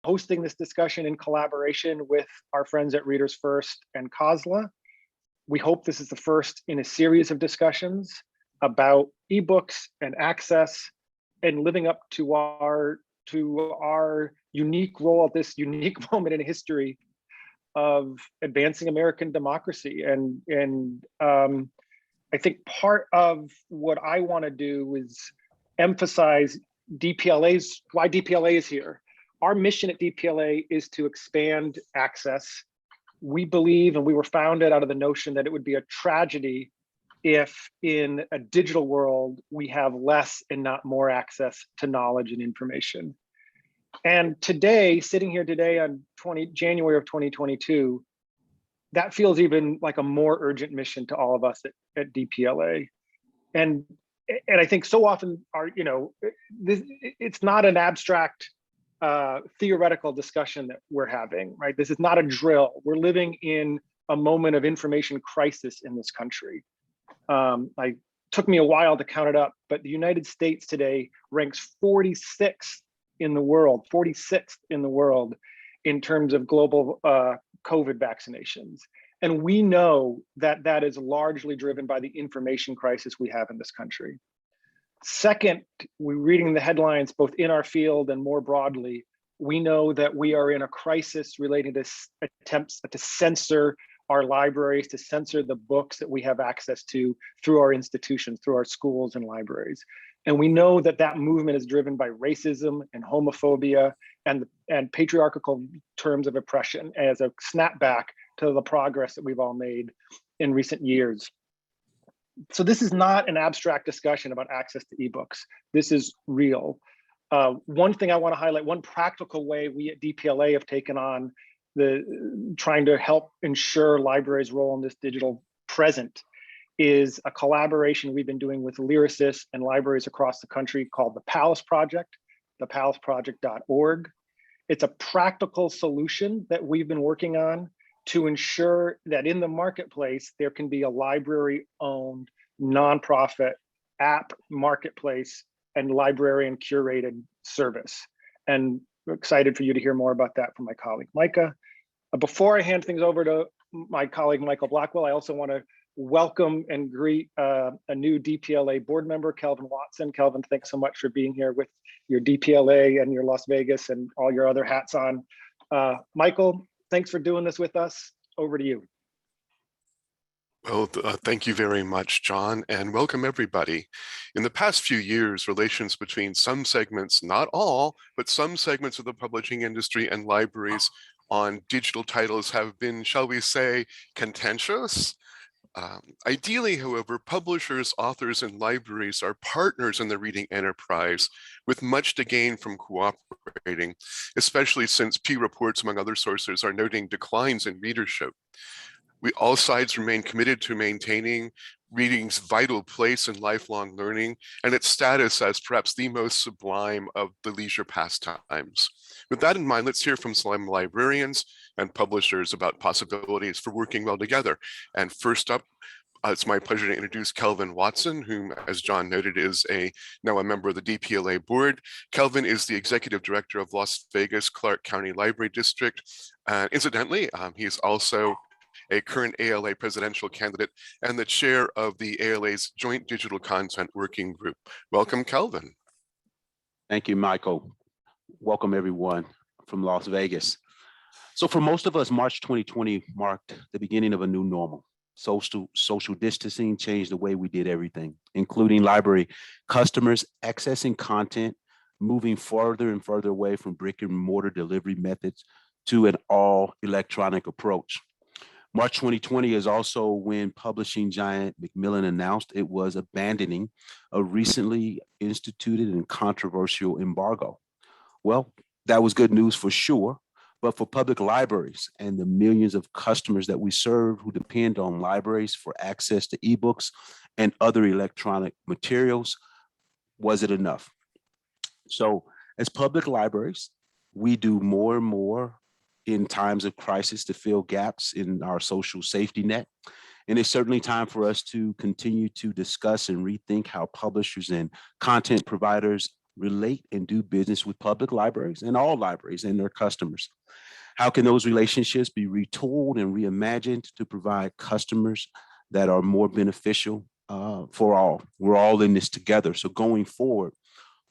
hosting this discussion in collaboration with our friends at ReadersFirst and COSLA. We hope this is the first in a series of discussions about ebooks and access and living up to our unique role at this unique moment in history of advancing American democracy. And I think part of what I want to do is emphasize why DPLA is here. Our mission at DPLA is to expand access. We believe, and we were founded out of the notion that it would be a tragedy if in a digital world, we have less and not more access to knowledge and information. And today, sitting here today on January of 2022, that feels even like a more urgent mission to all of us at DPLA. And I think so often it's not an abstract theoretical discussion that we're having, right? This is not a drill. We're living in a moment of information crisis in this country. It took me a while to count it up, but the United States today ranks 46th in the world, 46th in the world in terms of global COVID vaccinations. And we know that that is largely driven by the information crisis we have in this country. Second, we're reading the headlines both in our field and more broadly. We know that we are in a crisis related to attempts to censor our libraries, to censor the books that we have access to through our institutions, through our schools and libraries. And we know that that movement is driven by racism and homophobia and patriarchal terms of oppression as a snapback to the progress that we've all made in recent years. So this is not an abstract discussion about access to ebooks. This is real. One thing I want to highlight, one practical way we at DPLA have taken on trying to help ensure libraries' role in this digital present is a collaboration we've been doing with lyricists and libraries across the country called the Palace Project, thepalaceproject.org. It's a practical solution that we've been working on to ensure that in the marketplace, there can be a library-owned, nonprofit app marketplace and librarian curated service. And we're excited for you to hear more about that from my colleague, Micah. Before I hand things over to my colleague, Michael Blackwell, I also want to welcome and greet a new DPLA board member, Kelvin Watson. Kelvin, thanks so much for being here with your DPLA and your Las Vegas and all your other hats on. Michael, thanks for doing this with us. Over to you. Well, thank you very much, John, and welcome everybody. In the past few years, relations between some segments, not all, but some segments of the publishing industry and libraries on digital titles have been, shall we say, contentious. Ideally, however, publishers, authors, and libraries are partners in the reading enterprise with much to gain from cooperating, especially since pew reports, among other sources, are noting declines in readership. All sides remain committed to maintaining reading's vital place in lifelong learning and its status as perhaps the most sublime of the leisure pastimes. With that in mind, let's hear from some librarians and publishers about possibilities for working well together. And first up, it's my pleasure to introduce Kelvin Watson, whom, as John noted, is now a member of the DPLA board. Kelvin is the executive director of Las Vegas Clark County Library District. Incidentally, he is also a current ALA presidential candidate and the chair of the ALA's Joint Digital Content Working Group. Welcome, Kelvin. Thank you, Michael. Welcome, everyone from Las Vegas. So for most of us, March 2020 marked the beginning of a new normal. Social distancing changed the way we did everything, including library customers accessing content, moving further and further away from brick and mortar delivery methods to an all electronic approach. March 2020 is also when publishing giant Macmillan announced it was abandoning a recently instituted and controversial embargo. Well, that was good news for sure, but for public libraries and the millions of customers that we serve who depend on libraries for access to ebooks and other electronic materials, was it enough? So as public libraries, we do more and more in times of crisis to fill gaps in our social safety net. And it's certainly time for us to continue to discuss and rethink how publishers and content providers relate, and do business with public libraries and all libraries and their customers? How can those relationships be retooled and reimagined to provide customers that are more beneficial for all? We're all in this together. So going forward,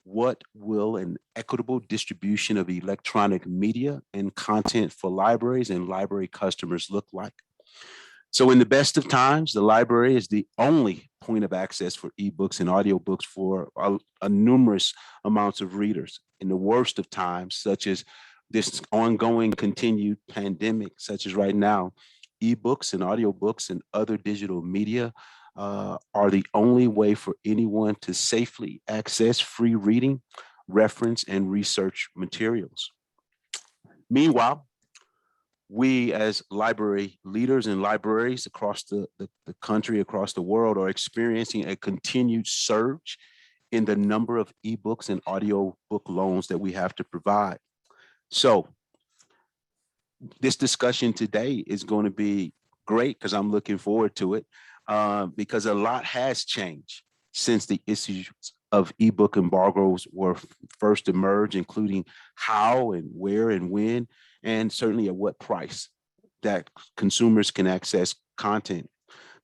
what will an equitable distribution of electronic media and content for libraries and library customers look like? So in the best of times, the library is the only point of access for ebooks and audiobooks for a numerous amounts of readers. In the worst of times, such as this ongoing continued pandemic, such as right now, ebooks and audiobooks and other digital media are the only way for anyone to safely access free reading, reference, and research materials. Meanwhile, we as library leaders and libraries across the country, across the world, are experiencing a continued surge in the number of ebooks and audiobook loans that we have to provide. So this discussion today is going to be great because I'm looking forward to it because a lot has changed since the issues of ebook embargoes were first emerged, including how and where and when, and certainly at what price that consumers can access content.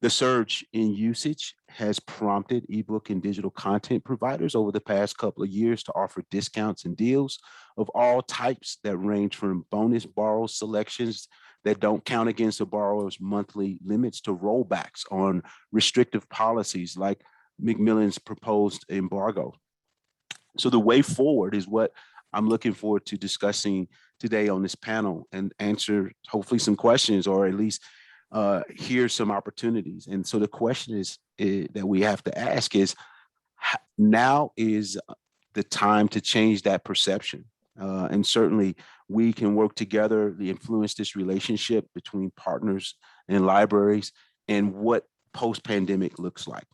The surge in usage has prompted ebook and digital content providers over the past couple of years to offer discounts and deals of all types that range from bonus borrow selections that don't count against a borrower's monthly limits to rollbacks on restrictive policies like Macmillan's proposed embargo. So the way forward is what I'm looking forward to discussing today on this panel and answer hopefully some questions, or at least hear some opportunities. And so the question is that we have to ask is, now is the time to change that perception. And certainly we can work together to influence this relationship between partners and libraries and what post-pandemic looks like.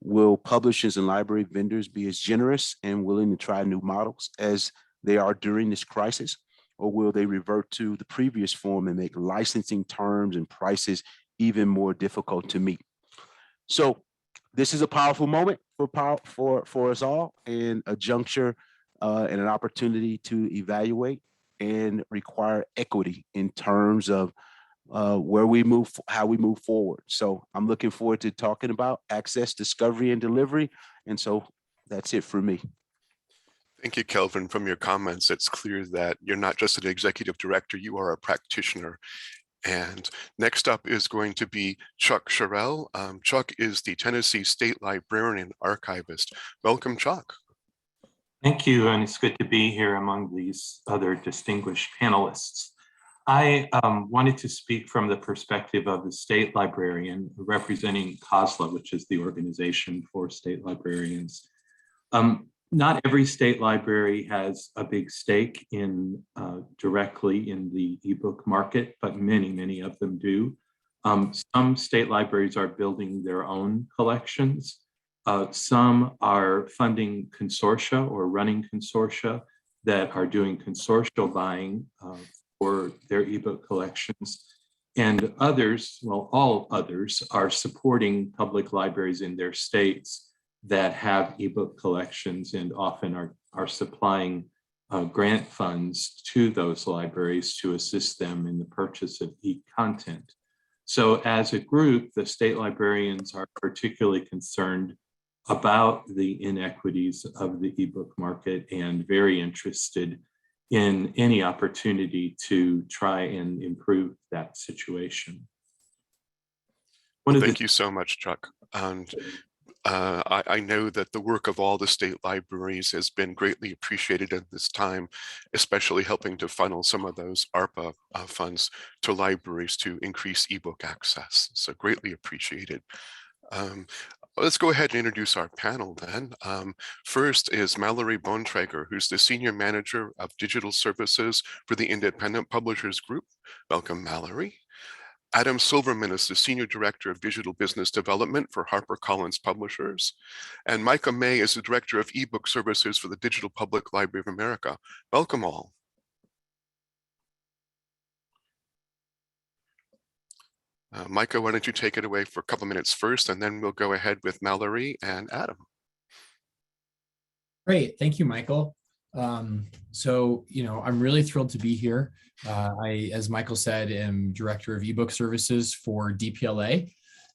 Will publishers and library vendors be as generous and willing to try new models as they are during this crisis? Or will they revert to the previous form and make licensing terms and prices even more difficult to meet? So this is a powerful moment for us all, and a juncture and an opportunity to evaluate and require equity in terms of where we move, how we move forward. So I'm looking forward to talking about access, discovery, and delivery. And so that's it for me. Thank you, Kelvin. From your comments, it's clear that you're not just an executive director, you are a practitioner. And next up is going to be Chuck Sherrill. Chuck is the Tennessee State Librarian and Archivist. Welcome, Chuck. Thank you, and it's good to be here among these other distinguished panelists. I wanted to speak from the perspective of the state librarian representing COSLA, which is the organization for state librarians. Not every state library has a big stake in directly in the ebook market, but many of them do. Some state libraries are building their own collections. Some are funding consortia or running consortia that are doing consortial buying for their ebook collections. And others, well, all others are supporting public libraries in their states that have ebook collections and often are supplying grant funds to those libraries to assist them in the purchase of e-content. So as a group, the state librarians are particularly concerned about the inequities of the ebook market and very interested in any opportunity to try and improve that situation. Thank you so much, Chuck. And I know that the work of all the state libraries has been greatly appreciated at this time, especially helping to funnel some of those ARPA funds to libraries to increase ebook access. So greatly appreciated. Let's go ahead and introduce our panel then. First is Mallori Bontrager, who's the Senior Manager of Digital Services for the Independent Publishers Group. Welcome, Mallori. Adam Silverman is the Senior Director of Digital Business Development for HarperCollins Publishers. And Micah May is the Director of eBook Services for the Digital Public Library of America. Welcome all. Micah, why don't you take it away for a couple minutes first, and then we'll go ahead with Mallori and Adam. Great, thank you, Michael. I'm really thrilled to be here. As Michael said, am Director of eBook Services for DPLA.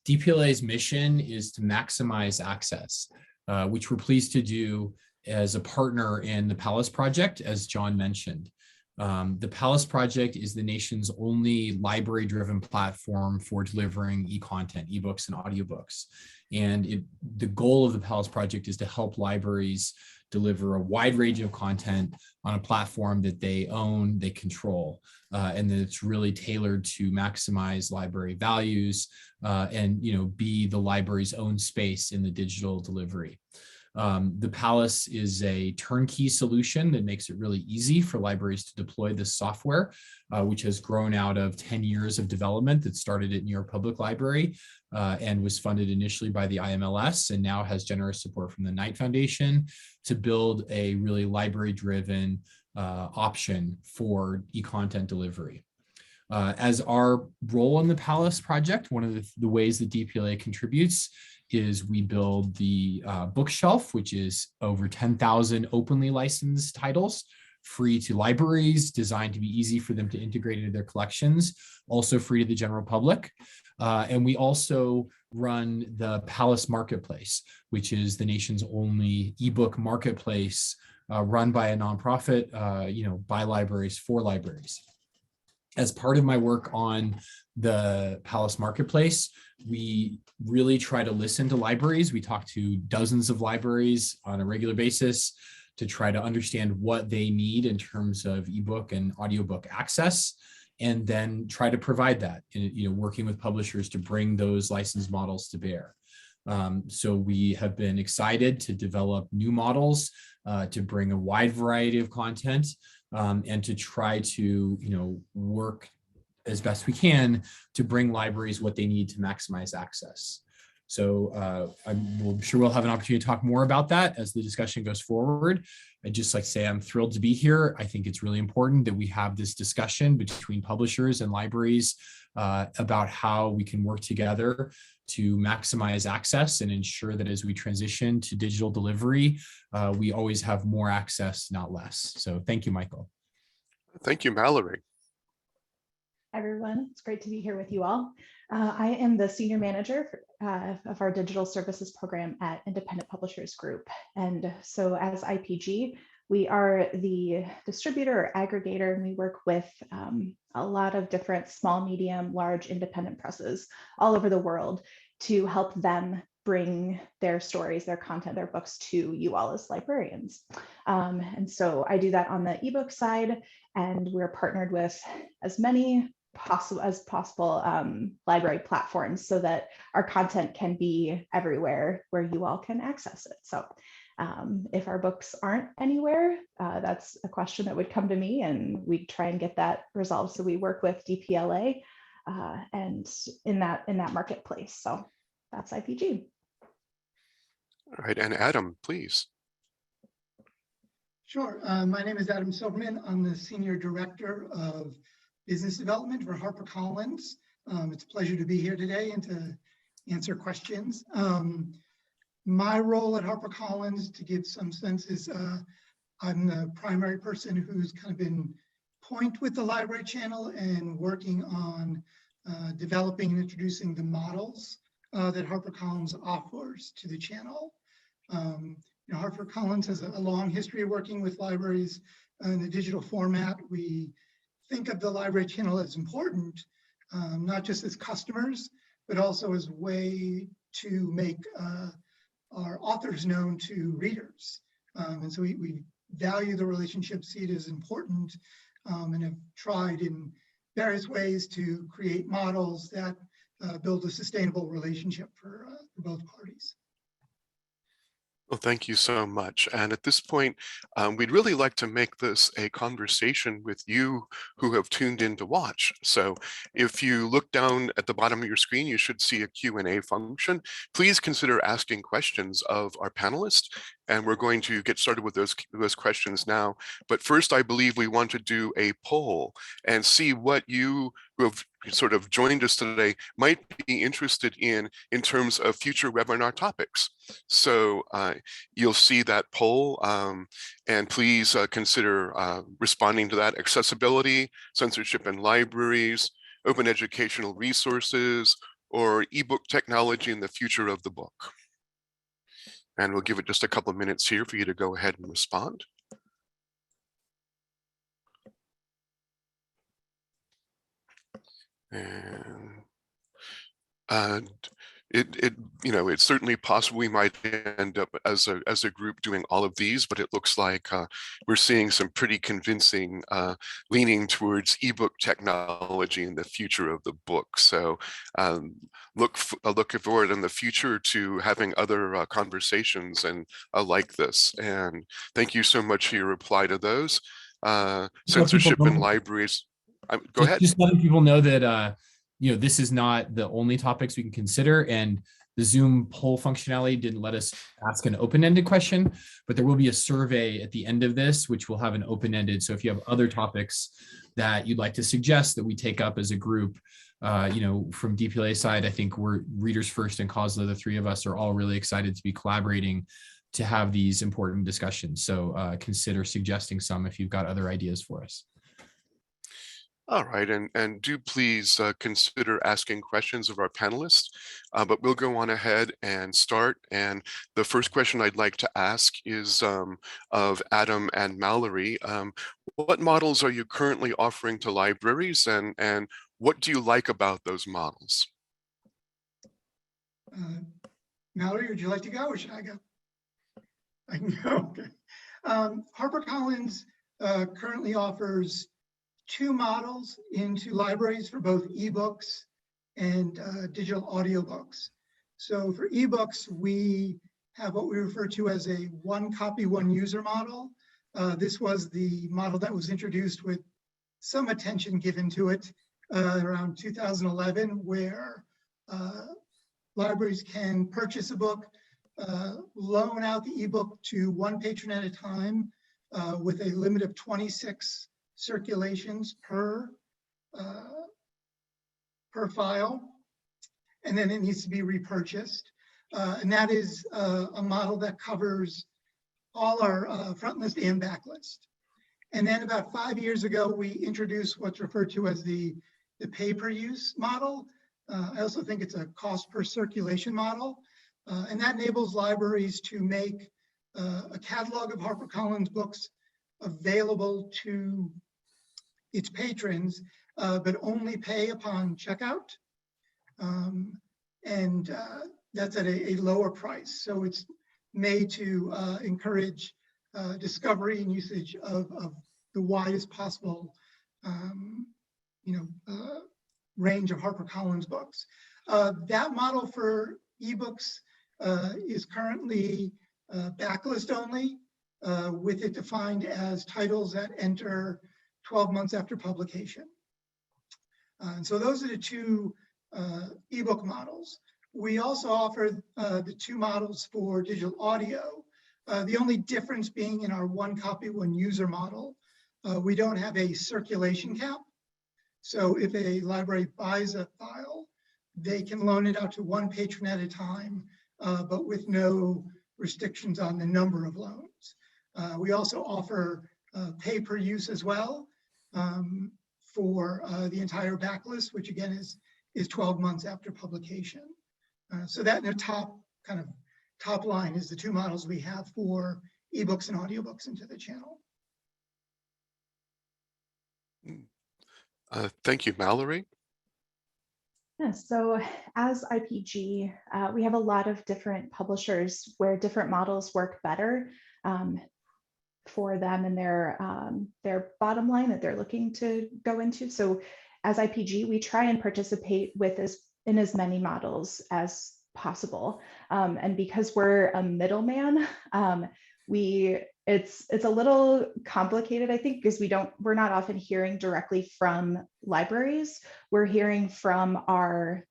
DPLA's mission is to maximize access, which we're pleased to do as a partner in the Palace Project, as John mentioned. The Palace Project is the nation's only library-driven platform for delivering e-content, ebooks and audiobooks. And the goal of the Palace Project is to help libraries deliver a wide range of content on a platform that they own, they control, and that it's really tailored to maximize library values and be the library's own space in the digital delivery. The Palace is a turnkey solution that makes it really easy for libraries to deploy this software, which has grown out of 10 years of development that started at New York Public Library and was funded initially by the IMLS and now has generous support from the Knight Foundation to build a really library-driven option for e-content delivery. As our role in the Palace Project, one of the ways that DPLA contributes is we build the bookshelf, which is over 10,000 openly licensed titles, free to libraries, designed to be easy for them to integrate into their collections, also free to the general public. And we also run the Palace Marketplace, which is the nation's only ebook marketplace run by a nonprofit, by libraries for libraries. As part of my work on the Palace Marketplace, we really try to listen to libraries. We talk to dozens of libraries on a regular basis to try to understand what they need in terms of ebook and audiobook access, and then try to provide that, working with publishers to bring those license models to bear. So we have been excited to develop new models to bring a wide variety of content and to try to, work as best we can to bring libraries what they need to maximize access. So I'm sure we'll have an opportunity to talk more about that as the discussion goes forward. I'd just like to say I'm thrilled to be here. I think it's really important that we have this discussion between publishers and libraries about how we can work together to maximize access and ensure that as we transition to digital delivery, we always have more access, not less. So thank you, Michael. Thank you, Mallori. Hi, everyone. It's great to be here with you all. I am the senior manager of our digital services program at Independent Publishers Group. And so as IPG, we are the distributor or aggregator, and we work with a lot of different small, medium, large independent presses all over the world to help them bring their stories, their content, their books to you all as librarians. And so I do that on the ebook side, and we're partnered with as many possible library platforms so that our content can be everywhere where you all can access it. So if our books aren't anywhere, that's a question that would come to me, and we try and get that resolved. So we work with DPLA and in that marketplace. So that's IPG. All right, and Adam, please. Sure. My name is Adam Silverman. I'm the Senior Director of Business Development for HarperCollins. It's a pleasure to be here today and to answer questions. My role at HarperCollins, to give some sense, is I'm the primary person who's kind of been point with the library channel and working on developing and introducing the models that HarperCollins offers to the channel. HarperCollins has a long history of working with libraries in the digital format. We think of the library channel as important, not just as customers, but also as a way to make our authors known to readers. And so we value the relationship, see it as important, and have tried in various ways to create models that build a sustainable relationship for both parties. Well, thank you so much. And at this point, we'd really like to make this a conversation with you who have tuned in to watch. So if you look down at the bottom of your screen, you should see a Q&A function. Please consider asking questions of our panelists. and we're going to get started with those questions now. But first, I believe we want to do a poll and see what you who have sort of joined us today might be interested in terms of future webinar topics. So you'll see that poll, and please consider responding to that. Accessibility, censorship in libraries, open educational resources, or ebook technology in the future of the book. And we'll give it just a couple of minutes here for you to go ahead and respond. And it's certainly possible we might end up as a group doing all of these, but it looks like we're seeing some pretty convincing leaning towards ebook technology in the future of the book. So look forward in the future to having other conversations and like this. And thank you so much for your reply to those. Censorship in libraries. Go ahead. Just letting people know that this is not the only topics we can consider, and the Zoom poll functionality didn't let us ask an open-ended question, but there will be a survey at the end of this, which will have an open-ended. So if you have other topics that you'd like to suggest that we take up as a group, from DPLA side, I think we're ReadersFirst and COSLA, the three of us are all really excited to be collaborating to have these important discussions. So consider suggesting some if you've got other ideas for us. All right, and do please consider asking questions of our panelists, but we'll go on ahead and start. And the first question I'd like to ask is of Adam and Mallori. What models are you currently offering to libraries, and what do you like about those models? Mallori, would you like to go or should I go? I can go, okay. HarperCollins currently offers 2 models into libraries for both ebooks and digital audiobooks. So for ebooks, we have what we refer to as a one copy, one user model. This was the model that was introduced with some attention given to it around 2011, where libraries can purchase a book, loan out the ebook to one patron at a time with a limit of 26 circulations per file, and then it needs to be repurchased. And that is a model that covers all our front list and back list. And then about 5 years ago, we introduced what's referred to as the pay-per-use model. I also think it's a cost per circulation model. And that enables libraries to make a catalog of HarperCollins books available to its patrons, but only pay upon checkout. And that's at a lower price. So it's made to encourage discovery and usage of the widest possible range of HarperCollins books. That model for ebooks is currently backlist only, with it defined as titles that enter 12 months after publication. And so those are the 2 ebook models. We also offer the 2 models for digital audio. The only difference being in our one copy, one user model, we don't have a circulation cap. So if a library buys a file, they can loan it out to one patron at a time, but with no restrictions on the number of loans. We also offer pay per use as well for the entire backlist, which again is 12 months after publication. So that in the top line is the 2 models we have for ebooks and audiobooks into the channel. Thank you, Mallori. Yeah, so as IPG, we have a lot of different publishers where different models work better for them and their bottom line that they're looking to go into. So as IPG, we try and participate in as many models as possible. And because we're a middleman, it's a little complicated, I think, because we're not often hearing directly from libraries. We're hearing from our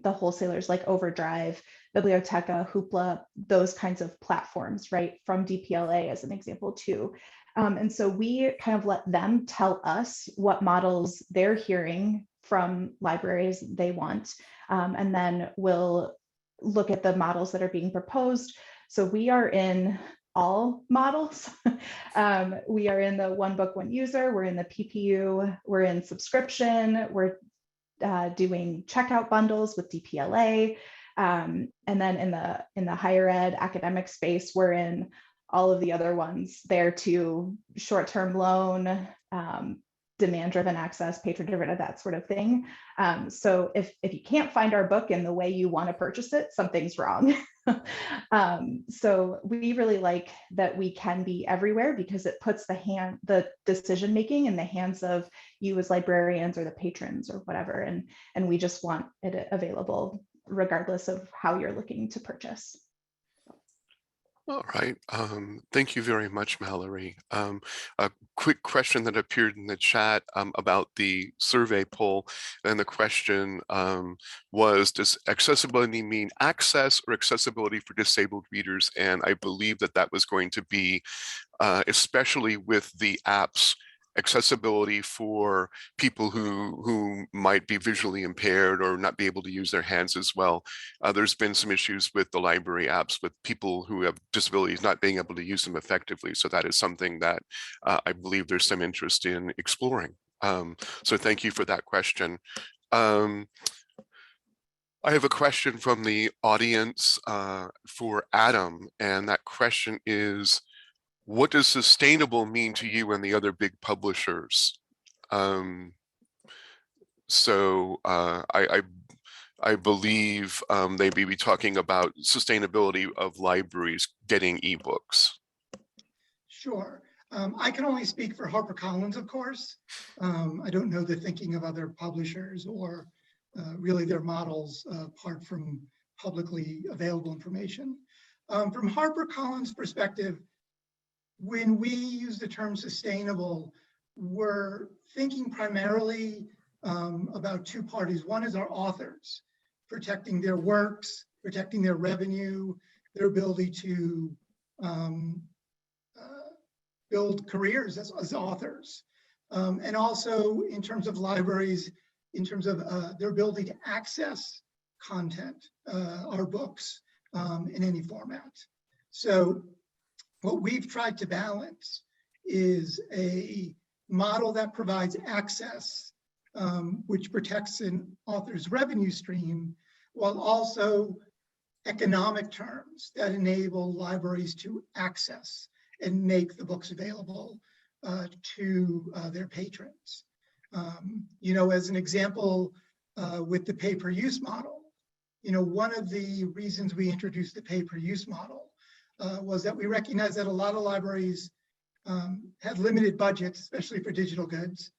the wholesalers like Overdrive, Biblioteca, Hoopla, those kinds of platforms, right? From DPLA as an example too. And so we kind of let them tell us what models they're hearing from libraries they want. And then we'll look at the models that are being proposed. So we are in all models. We are in the one book, one user, we're in the PPU, we're in subscription, we're doing checkout bundles with DPLA. And then in the higher ed academic space, we're in all of the other ones there too, short-term loan, demand-driven access, patron-driven, that sort of thing. So if you can't find our book in the way you want to purchase it, something's wrong. So we really like that we can be everywhere because it puts the decision-making in the hands of you as librarians or the patrons or whatever. And we just want it available regardless of how you're looking to purchase. All right. Thank you very much, Mallori. A quick question that appeared in the chat about the survey poll. And the question was, does accessibility mean access or accessibility for disabled readers? And I believe that that was going to be, especially with the apps, accessibility for people who might be visually impaired or not be able to use their hands as well. There's been some issues with the library apps with people who have disabilities not being able to use them effectively. So that is something that I believe there's some interest in exploring. So thank you for that question. I have a question from the audience for Adam, and that question is, what does sustainable mean to you and the other big publishers? I believe they may be talking about sustainability of libraries getting ebooks. Sure. I can only speak for HarperCollins, of course. I don't know the thinking of other publishers or really their models apart from publicly available information. From HarperCollins' perspective, when we use the term sustainable, we're thinking primarily about two parties. One is our authors, protecting their works, protecting their revenue, their ability to build careers as authors. And also in terms of libraries, in terms of their ability to access content, our books in any format. So what we've tried to balance is a model that provides access, which protects an author's revenue stream, while also economic terms that enable libraries to access and make the books available to their patrons. As an example, with the pay-per-use model, one of the reasons we introduced the pay-per-use model was that we recognize that a lot of libraries have limited budgets, especially for digital goods,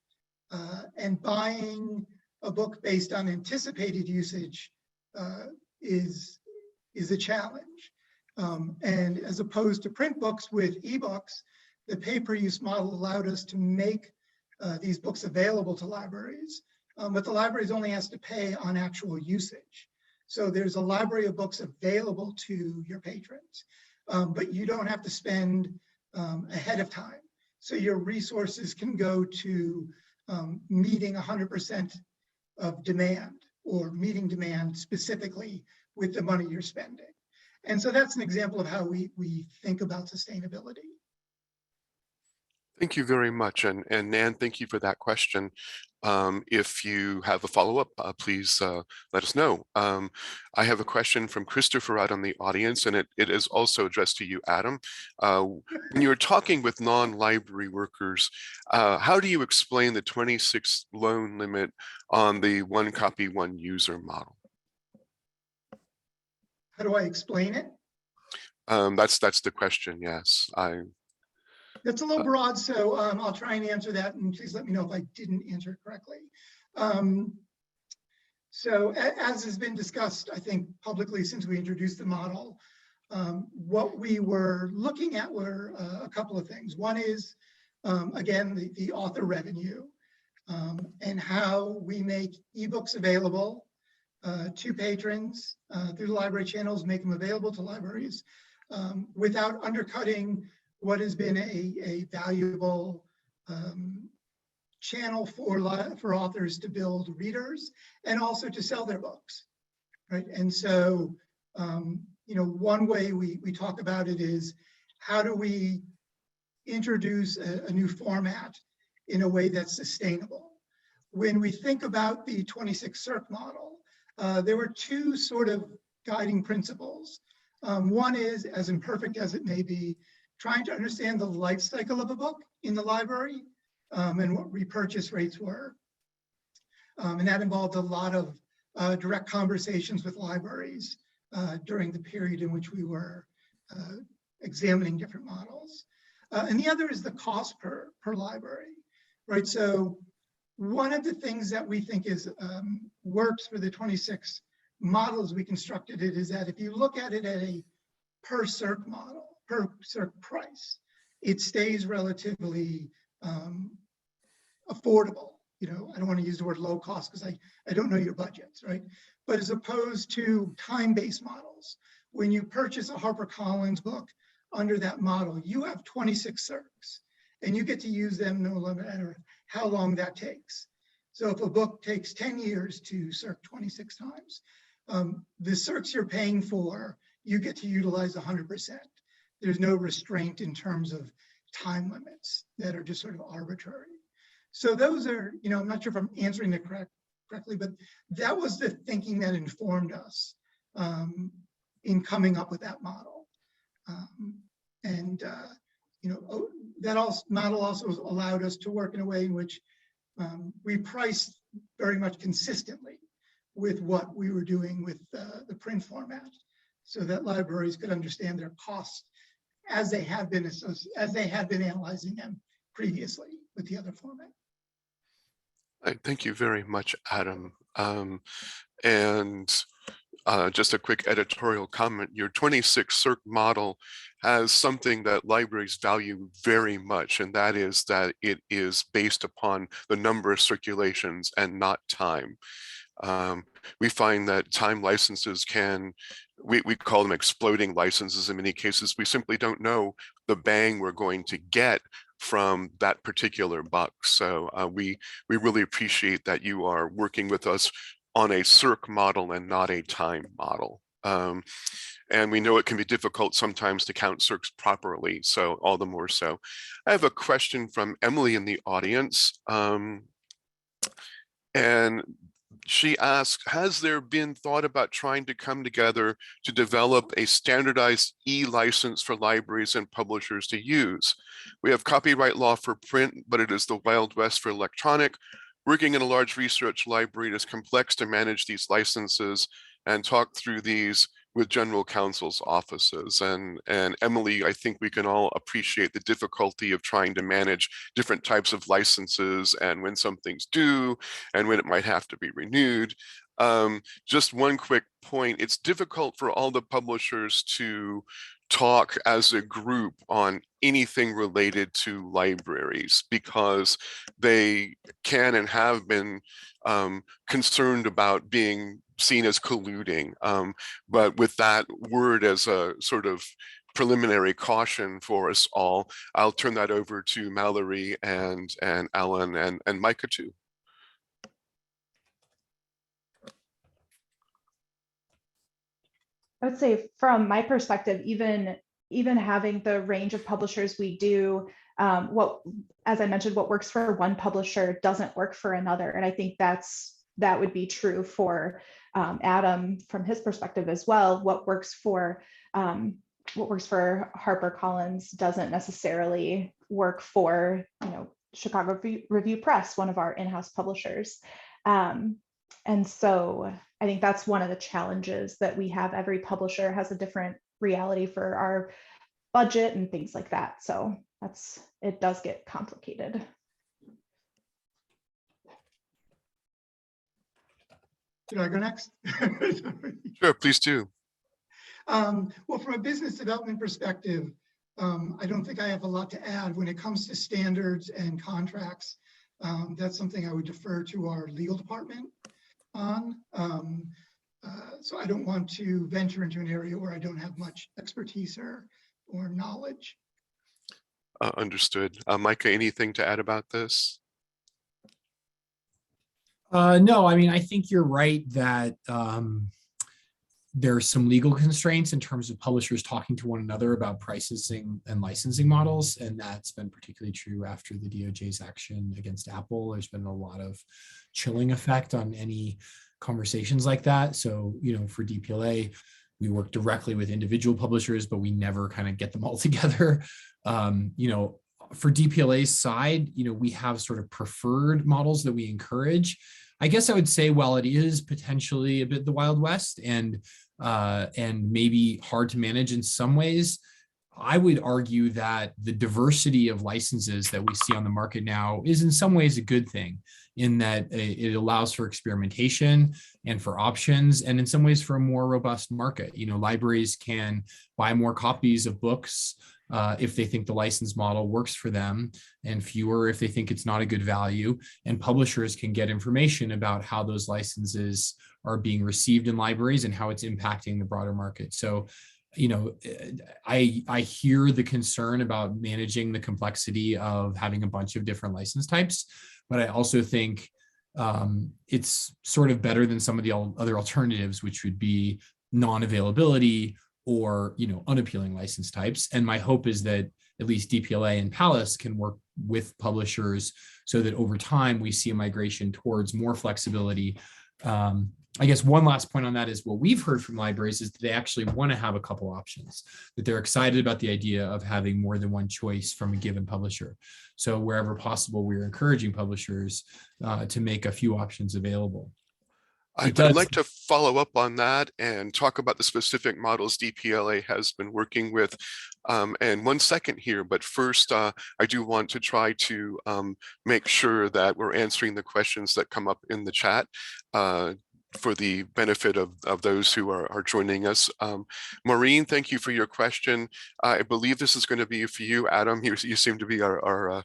and buying a book based on anticipated usage is a challenge. And as opposed to print books with ebooks, the pay-per-use model allowed us to make these books available to libraries, but the libraries only has to pay on actual usage. So there's a library of books available to your patrons, but you don't have to spend ahead of time. So your resources can go to meeting 100% of demand or meeting demand specifically with the money you're spending. And so that's an example of how we think about sustainability. Thank you very much. And Nan, thank you for that question. If you have a follow-up, please let us know. I have a question from Christopher out on the audience, and it is also addressed to you, Adam. When you're talking with non-library workers, how do you explain the 26 loan limit on the one copy, one user model? How do I explain it? That's the question, yes. That's a little broad, so I'll try and answer that, and please let me know if I didn't answer it correctly. So as has been discussed, I think publicly since we introduced the model, what we were looking at were a couple of things. One is, again, the author revenue and how we make ebooks available to patrons through the library channels, make them available to libraries without undercutting what has been a valuable channel for authors to build readers and also to sell their books, right? And so, you know, one way we talk about it is how do we introduce a new format in a way that's sustainable? When we think about the 26 circ model, there were two sort of guiding principles. One is, as imperfect as it may be, trying to understand the life cycle of a book in the library and what repurchase rates were. And that involved a lot of direct conversations with libraries during the period in which we were examining different models. And the other is the cost per library, right? So one of the things that we think is works for the 26 models we constructed it is that if you look at it at a per circ model, per circ price, it stays relatively affordable. You know, I don't want to use the word low cost because I don't know your budgets, right? But as opposed to time-based models, when you purchase a HarperCollins book under that model, you have 26 circs and you get to use them no matter how long that takes. So if a book takes 10 years to circ 26 times, the circs you're paying for, you get to utilize 100%. There's no restraint in terms of time limits that are just sort of arbitrary. So those are, you know, I'm not sure if I'm answering it correctly, but that was the thinking that informed us in coming up with that model. You know, that model also allowed us to work in a way in which we priced very much consistently with what we were doing with the print format, so that libraries could understand their costs as they had been analyzing them previously with the other format. Thank you very much, Adam. Just a quick editorial comment, your 26 circ model has something that libraries value very much, and that is that it is based upon the number of circulations and not time. We find that time licenses we call them exploding licenses in many cases. We simply don't know the bang we're going to get from that particular buck. So we really appreciate that you are working with us on a circ model and not a time model. And we know it can be difficult sometimes to count circs properly, so all the more so. I have a question from Emily in the audience. And she asks, has there been thought about trying to come together to develop a standardized e-license for libraries and publishers to use? We have copyright law for print, but it is the Wild West for electronic. Working in a large research library, it is complex to manage these licenses and talk through these with general counsel's offices. And Emily, I think we can all appreciate the difficulty of trying to manage different types of licenses and when something's due and when it might have to be renewed. Just one quick point, it's difficult for all the publishers to talk as a group on anything related to libraries because they can and have been concerned about being seen as colluding. But with that word as a sort of preliminary caution for us all, I'll turn that over to Mallori and Alan and Micah too. I would say from my perspective, even having the range of publishers we do, as I mentioned, what works for one publisher doesn't work for another. And I think that would be true for Adam from his perspective as well. What works for HarperCollins doesn't necessarily work for, you know, Chicago Review Press, one of our in-house publishers. And so I think that's one of the challenges that we have. Every publisher has a different reality for our budget and things like that. So it does get complicated. Should I go next? Sure, please do. Well, from a business development perspective, I don't think I have a lot to add when it comes to standards and contracts. That's something I would defer to our legal department on. So I don't want to venture into an area where I don't have much expertise or knowledge. Understood. Micah, anything to add about this? No, I mean, I think you're right that there are some legal constraints in terms of publishers talking to one another about pricing and licensing models. And that's been particularly true after the DOJ's action against Apple. There's been a lot of chilling effect on any conversations like that. So, for DPLA, we work directly with individual publishers, but we never kind of get them all together. For DPLA's side, we have sort of preferred models that we encourage. I guess I would say, while it is potentially a bit the Wild West and maybe hard to manage in some ways, I would argue that the diversity of licenses that we see on the market now is in some ways a good thing, in that it allows for experimentation and for options, and in some ways for a more robust market. Libraries can buy more copies of books if they think the license model works for them, and fewer if they think it's not a good value. And publishers can get information about how those licenses are being received in libraries and how it's impacting the broader market. So, I hear the concern about managing the complexity of having a bunch of different license types, but I also think it's sort of better than some of the other alternatives, which would be non-availability or unappealing license types. And my hope is that at least DPLA and Palace can work with publishers so that over time we see a migration towards more flexibility. I guess one last point on that is what we've heard from libraries is that they actually want to have a couple options, that they're excited about the idea of having more than one choice from a given publisher. So wherever possible, we're encouraging publishers to make a few options available. I'd like to follow up on that and talk about the specific models DPLA has been working with. And 1 second here, but first, I do want to try to make sure that we're answering the questions that come up in the chat for the benefit of those who are joining us. Maureen, thank you for your question. I believe this is going to be for you, Adam. You seem to be our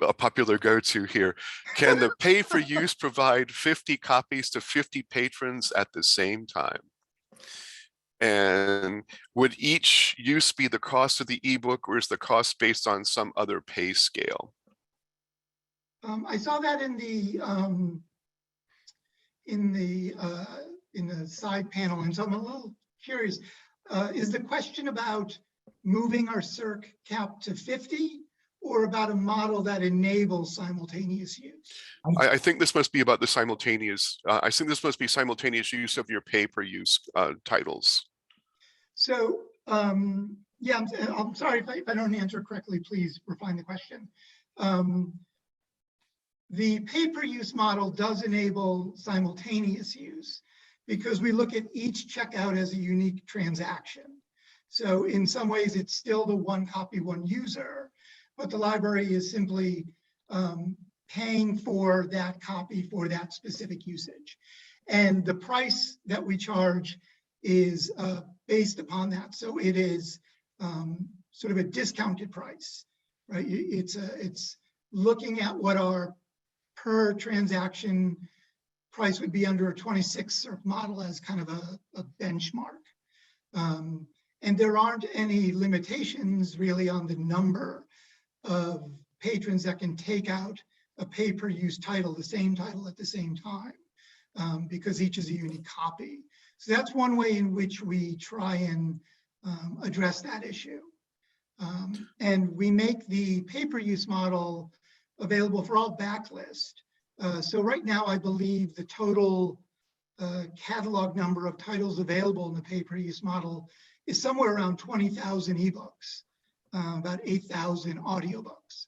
a popular go-to here. Can the pay-for-use provide 50 copies to 50 patrons at the same time? And would each use be the cost of the ebook, or is the cost based on some other pay scale? I saw that in the side panel, and so I'm a little curious. Is the question about moving our CIRC cap to 50? Or about a model that enables simultaneous use? I think this must be about the simultaneous. I think this must be simultaneous use of your pay-per-use titles. So, yeah, I'm sorry if I don't answer correctly, please refine the question. The pay-per-use model does enable simultaneous use because we look at each checkout as a unique transaction. So in some ways, it's still the one copy, one user, but the library is simply paying for that copy for that specific usage. And the price that we charge is based upon that. So it is sort of a discounted price, right? It's looking at what our per transaction price would be under a 26 CIRC model as kind of a benchmark. And there aren't any limitations really on the number of patrons that can take out a pay-per-use title, the same title at the same time, because each is a unique copy. So that's one way in which we try and address that issue. And we make the pay-per-use model available for all backlist. So right now, I believe the total catalog number of titles available in the pay-per-use model is somewhere around 20,000 ebooks. About 8,000 audiobooks.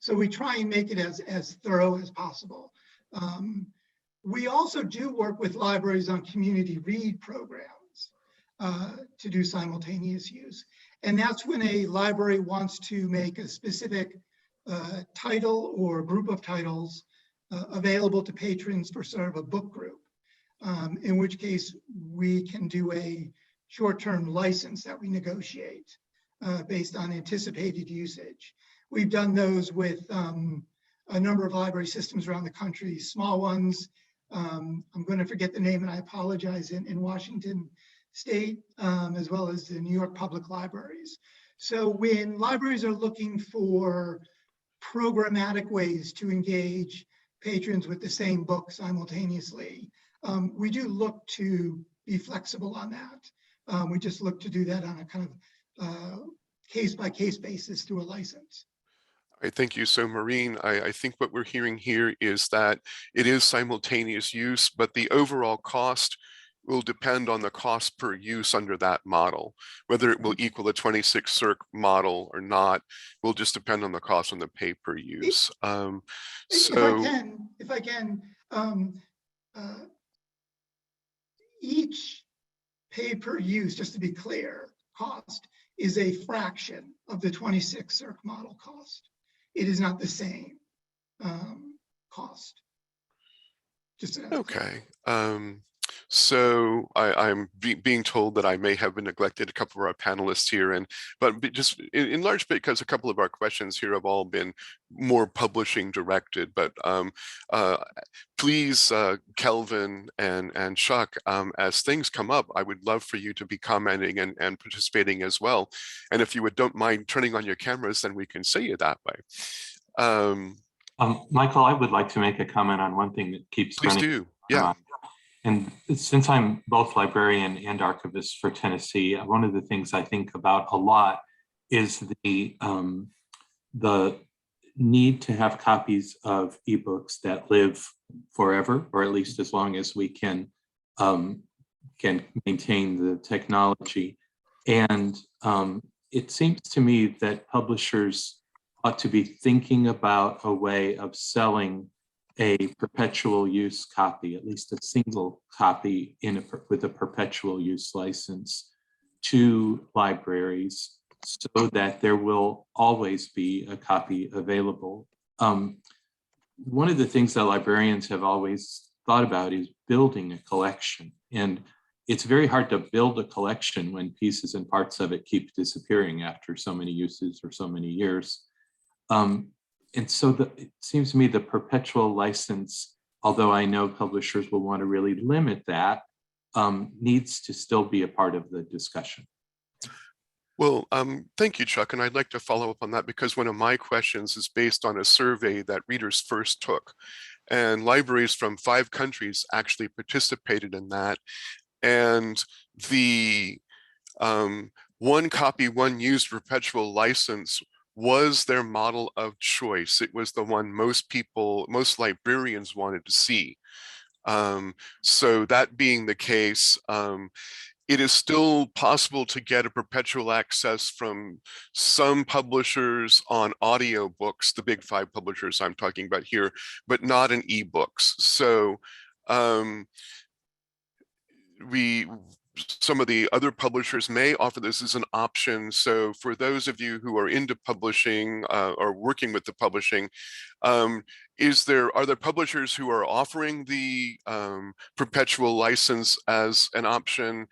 So we try and make it as thorough as possible. We also do work with libraries on community read programs to do simultaneous use. And that's when a library wants to make a specific title or group of titles available to patrons for sort of a book group, in which case we can do a short-term license that we negotiate based on anticipated usage. We've done those with a number of library systems around the country, small ones I'm going to forget the name and I apologize, in Washington State, as well as the New York Public Libraries. So when libraries are looking for programmatic ways to engage patrons with the same book simultaneously, we do look to be flexible on that. We just look to do that on a kind of case-by-case basis through a license. I thank you. So Maureen, I think what we're hearing here is that it is simultaneous use, but the overall cost will depend on the cost per use under that model. Whether it will equal a 26 circ model or not will just depend on the cost on the pay per use. If I can, each pay per use, just to be clear, cost is a fraction of the 26 circ model cost. It is not the same cost. Just okay. So I'm being told that I may have neglected a couple of our panelists here, but just in large bit because a couple of our questions here have all been more publishing directed. But please, Kelvin and Chuck, as things come up, I would love for you to be commenting and participating as well. And if you don't mind turning on your cameras, then we can see you that way. Michael, I would like to make a comment on one thing that keeps Please running. do. Yeah. And since I'm both librarian and archivist for Tennessee, one of the things I think about a lot is the need to have copies of ebooks that live forever, or at least as long as we can maintain the technology. And it seems to me that publishers ought to be thinking about a way of selling a perpetual use copy, at least a single copy with a perpetual use license, to libraries so that there will always be a copy available. One of the things that librarians have always thought about is building a collection. And it's very hard to build a collection when pieces and parts of it keep disappearing after so many uses or so many years. And so it seems to me the perpetual license, although I know publishers will want to really limit that, needs to still be a part of the discussion. Well, thank you, Chuck. And I'd like to follow up on that because one of my questions is based on a survey that ReadersFirst took. And libraries from 5 countries actually participated in that. And the one copy, one used perpetual license was their model of choice. It was the one most librarians wanted to see. So that being the case, it is still possible to get a perpetual access from some publishers on audiobooks, the big 5 publishers I'm talking about here, but not in ebooks. So some of the other publishers may offer this as an option. So for those of you who are into publishing or working with the publishing, are there publishers who are offering the perpetual license as an option?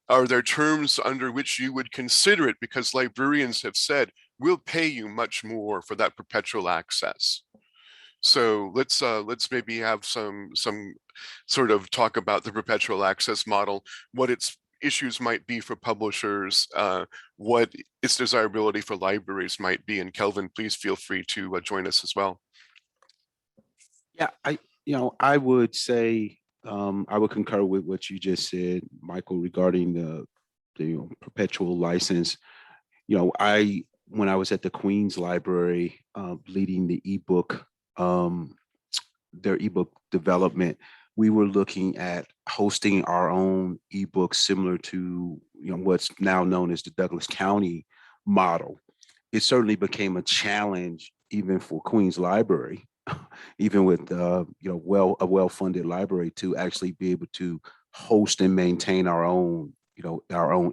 Are there terms under which you would consider it? Because librarians have said, we'll pay you much more for that perpetual access. So let's maybe have some sort of talk about the perpetual access model, what its issues might be for publishers, what its desirability for libraries might be. And Kelvin, please feel free to join us as well. Yeah, I would say I would concur with what you just said, Michael, regarding the perpetual license. When I was at the Queen's Library leading the ebook, their ebook development, we were looking at hosting our own ebooks similar to what's now known as the Douglas County model. It certainly became a challenge even for Queen's Library, even with a well-funded library, to actually be able to host and maintain our own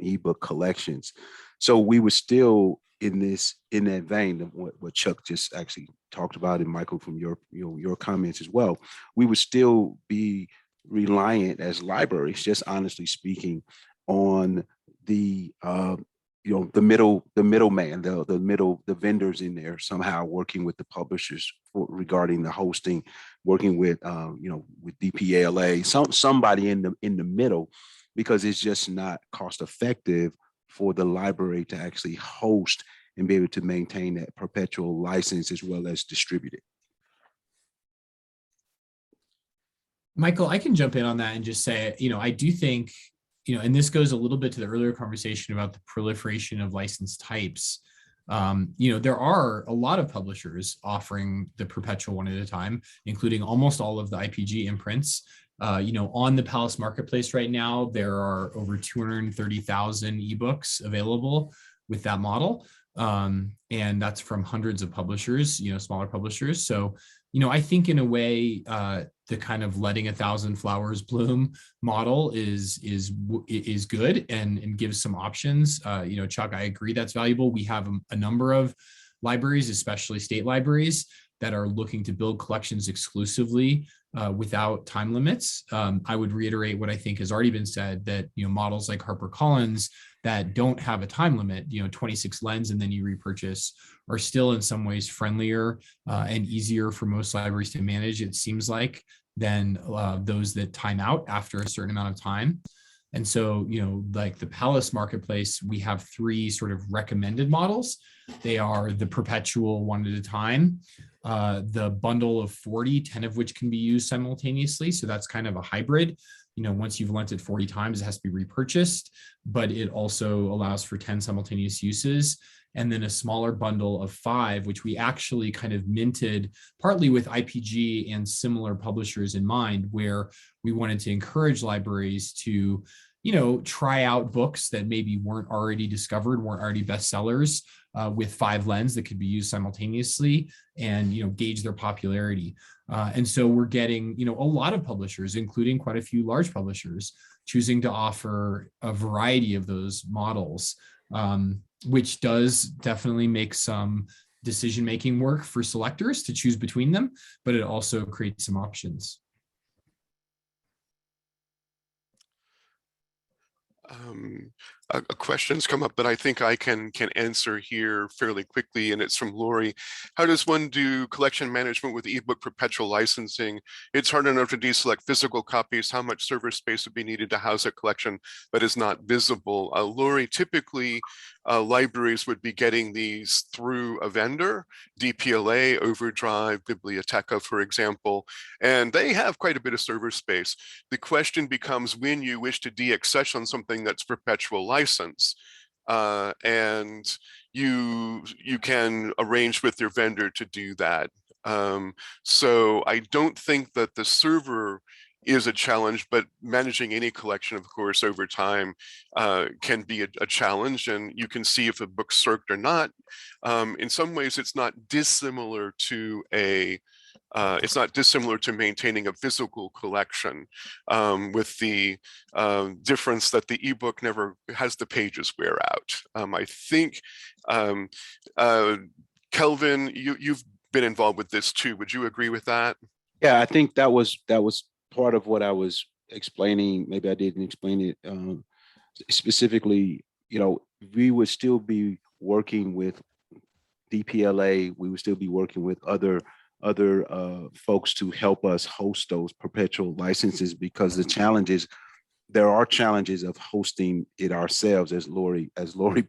ebook collections. So we were still in that vein of what Chuck just actually talked about, and Michael, from your comments as well. We would still be reliant as libraries, just honestly speaking, on the middleman, the vendors in there somehow working with the publishers regarding the hosting, working with with DPLA, somebody in the middle, because it's just not cost effective for the library to actually host and be able to maintain that perpetual license as well as distribute it. Michael, I can jump in on that and just say, I do think, and this goes a little bit to the earlier conversation about the proliferation of license types. There are a lot of publishers offering the perpetual one at a time, including almost all of the IPG imprints. On the Palace Marketplace right now, there are over 230,000 ebooks available with that model. And that's from hundreds of publishers, smaller publishers. So, I think in a way, the kind of letting 1,000 flowers bloom model is good and gives some options. Chuck, I agree that's valuable. We have a number of libraries, especially state libraries, that are looking to build collections exclusively without time limits. I would reiterate what I think has already been said, that models like HarperCollins that don't have a time limit, 26 lens and then you repurchase, are still in some ways friendlier and easier for most libraries to manage, it seems like, than those that time out after a certain amount of time. And so, like the Palace Marketplace, we have 3 sort of recommended models. They are the perpetual one at a time, the bundle of 40, 10 of which can be used simultaneously. So that's kind of a hybrid. Once you've lent it 40 times, it has to be repurchased, but it also allows for 10 simultaneous uses. And then a smaller bundle of 5, which we actually kind of minted partly with IPG and similar publishers in mind, where we wanted to encourage libraries to, try out books that maybe weren't already discovered, weren't already bestsellers, with 5 lens that could be used simultaneously and, gauge their popularity. And so we're getting, a lot of publishers, including quite a few large publishers, choosing to offer a variety of those models, which does definitely make some decision-making work for selectors to choose between them, but it also creates some options. A question's come up that I think I can answer here fairly quickly, and it's from Lori. How does one do collection management with ebook perpetual licensing? It's hard enough to deselect physical copies. How much server space would be needed to house a collection that is not visible? Lori, typically libraries would be getting these through a vendor, DPLA, Overdrive, Biblioteca, for example, and they have quite a bit of server space. The question becomes when you wish to de-access on something that's perpetual license, and you can arrange with your vendor to do that. So I don't think that the server is a challenge, but managing any collection, of course, over time can be a challenge, and you can see if a book's circed or not. In some ways, it's not dissimilar to maintaining a physical collection, with the difference that the ebook never has the pages wear out. I think, Kelvin, you've been involved with this too. Would you agree with that? Yeah, I think that was part of what I was explaining. Maybe I didn't explain it specifically. We would still be working with DPLA. We would still be working with other folks to help us host those perpetual licenses, because there are challenges of hosting it ourselves, as Lori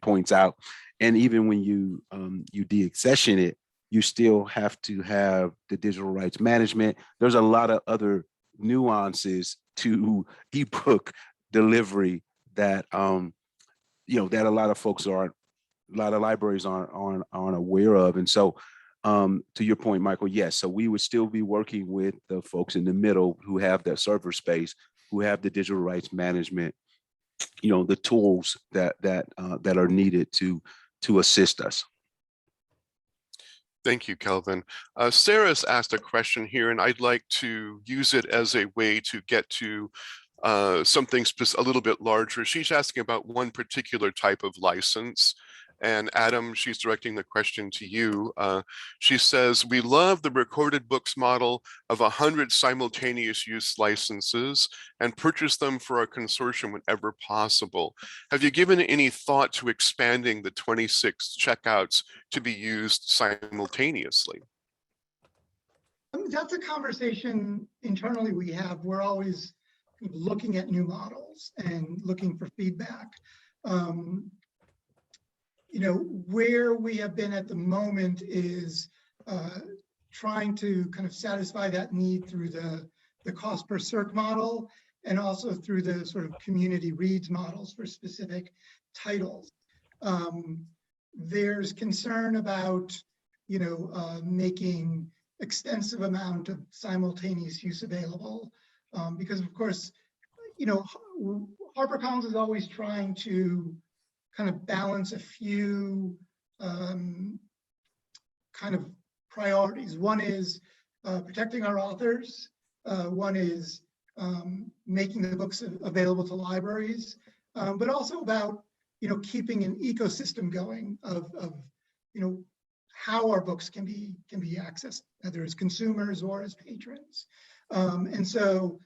points out. And even when you deaccession it, you still have to have the digital rights management. There's a lot of other nuances to ebook delivery that that a lot of libraries aren't aware of. And so to your point, Michael, yes, so we would still be working with the folks in the middle who have that server space, who have the digital rights management, the tools that are needed to assist us. Thank you, Kelvin. Sarah's asked a question here, and I'd like to use it as a way to get to something a little bit larger. She's asking about one particular type of license. And Adam, she's directing the question to you. She says, we love the recorded books model of 100 simultaneous use licenses and purchase them for our consortium whenever possible. Have you given any thought to expanding the 26 checkouts to be used simultaneously? That's a conversation internally we have. We're always looking at new models and looking for feedback. Where we have been at the moment is trying to kind of satisfy that need through the cost per circ model, and also through the sort of community reads models for specific titles. There's concern about, making extensive amount of simultaneous use available, because of course, HarperCollins is always trying to kind of balance a few kind of priorities. One is protecting our authors. One is making the books available to libraries, but also about keeping an ecosystem going of how our books can be accessed, whether as consumers or as patrons. And so,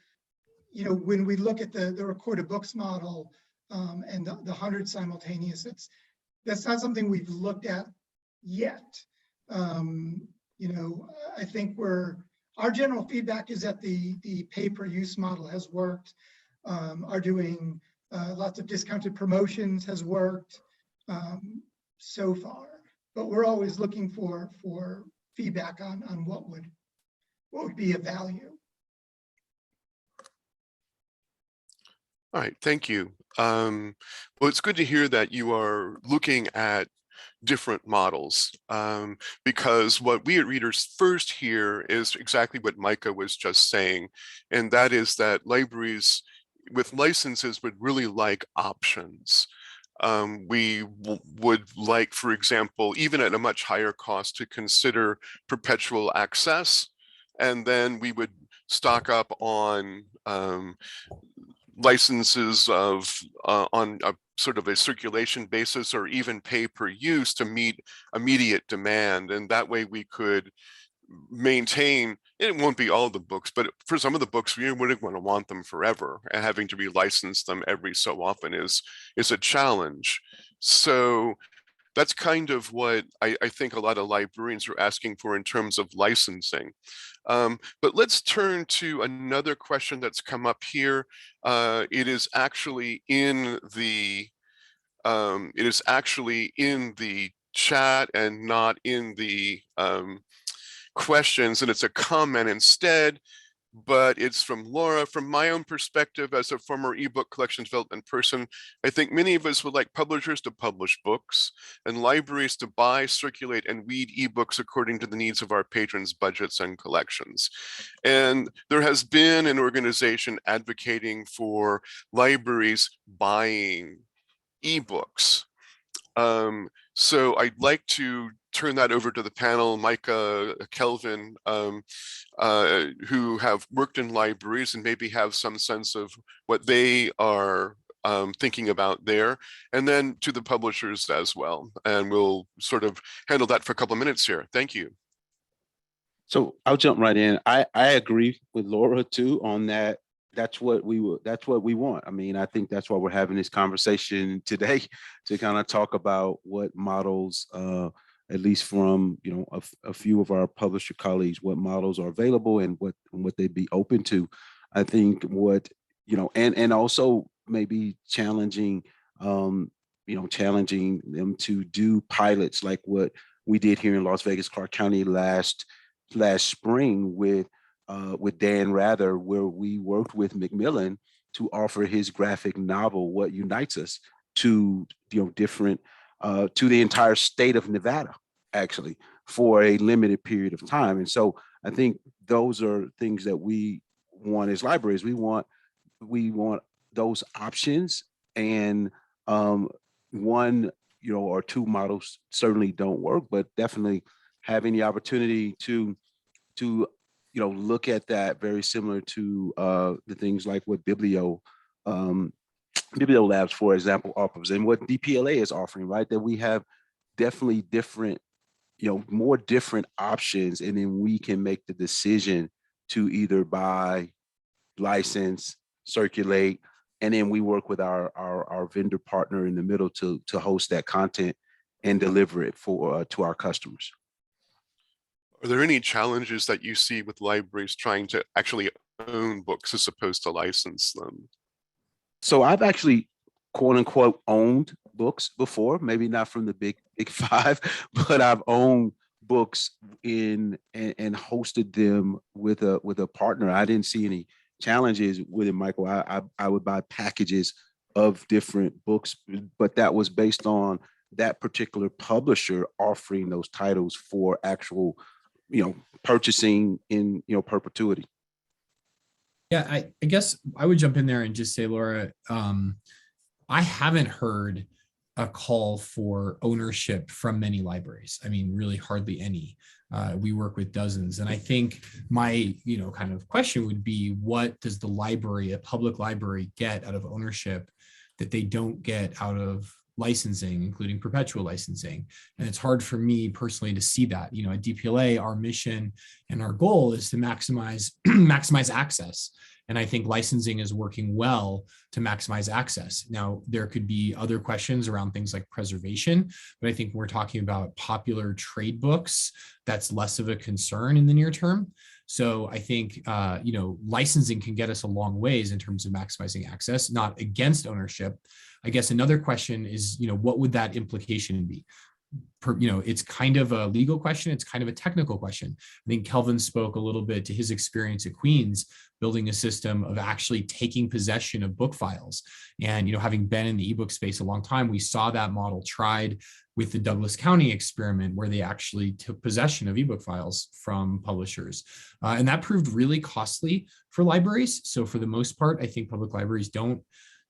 when we look at the recorded books model and the 100 simultaneous, that's not something we've looked at yet. I think our general feedback is that the pay-per-use model has worked. Our doing lots of discounted promotions has worked so far, but we're always looking for feedback on what would be of value. All right, thank you. Well, it's good to hear that you are looking at different models, because what we at Readers First hear is exactly what Micah was just saying, and that is that libraries with licenses would really like options. We would like, for example, even at a much higher cost, to consider perpetual access, and then we would stock up on licenses on a sort of a circulation basis, or even pay per use to meet immediate demand. And that way we could maintain, it won't be all the books, but for some of the books we wouldn't want them forever, and having to relicense them every so often is a challenge. So that's kind of what I think a lot of librarians are asking for in terms of licensing. But let's turn to another question that's come up here. It is actually in the chat and not in the questions, and it's a comment instead. But it's from Laura. From my own perspective as a former ebook collection development person, I think many of us would like publishers to publish books and libraries to buy, circulate, and read ebooks according to the needs of our patrons' budgets and collections. And there has been an organization advocating for libraries buying ebooks. So I'd like to turn that over to the panel, Micah, Kelvin, who have worked in libraries and maybe have some sense of what they are thinking about there, and then to the publishers as well. And we'll sort of handle that for a couple of minutes here. Thank you. So I'll jump right in. I agree with Laura too on that. That's what we want. I mean, I think that's why we're having this conversation today, to kind of talk about what models, at least from a few of our publisher colleagues, what models are available and what they'd be open to. I think and also maybe challenging challenging them to do pilots like what we did here in Las Vegas, Clark County last spring with Dan Rather, where we worked with Macmillan to offer his graphic novel, What Unites Us, to different to the entire state of Nevada, actually, for a limited period of time. And so I think those are things that we want as libraries. We want those options, and one or two models certainly don't work, but definitely having the opportunity to look at that, very similar to the things like what Biblio Labs, for example, offers, and what DPLA is offering, right? That we have definitely different, more different options, and then we can make the decision to either buy, license, circulate, and then we work with our vendor partner in the middle to host that content and deliver it to our customers. Are there any challenges that you see with libraries trying to actually own books as opposed to license them? So I've actually, quote unquote, owned books before, maybe not from the big five, but I've owned books and hosted them with a partner. I didn't see any challenges with it, Michael. I would buy packages of different books, but that was based on that particular publisher offering those titles for actual, purchasing in, perpetuity. Yeah, I guess I would jump in there and just say, Laura, I haven't heard a call for ownership from many libraries. I mean, really hardly any. We work with dozens. And I think my, kind of question would be, what does the library, a public library, get out of ownership that they don't get out of licensing, including perpetual licensing? And it's hard for me personally to see that. At DPLA, our mission and our goal is to maximize access. And I think licensing is working well to maximize access. Now, there could be other questions around things like preservation, but I think we're talking about popular trade books. That's less of a concern in the near term. So I think, licensing can get us a long ways in terms of maximizing access, not against ownership. I guess another question is, what would that implication be? It's kind of a legal question. It's kind of a technical question. I think Kelvin spoke a little bit to his experience at Queens, building a system of actually taking possession of book files. And, having been in the ebook space a long time, we saw that model tried with the Douglas County experiment, where they actually took possession of ebook files from publishers. And that proved really costly for libraries. So for the most part, I think public libraries don't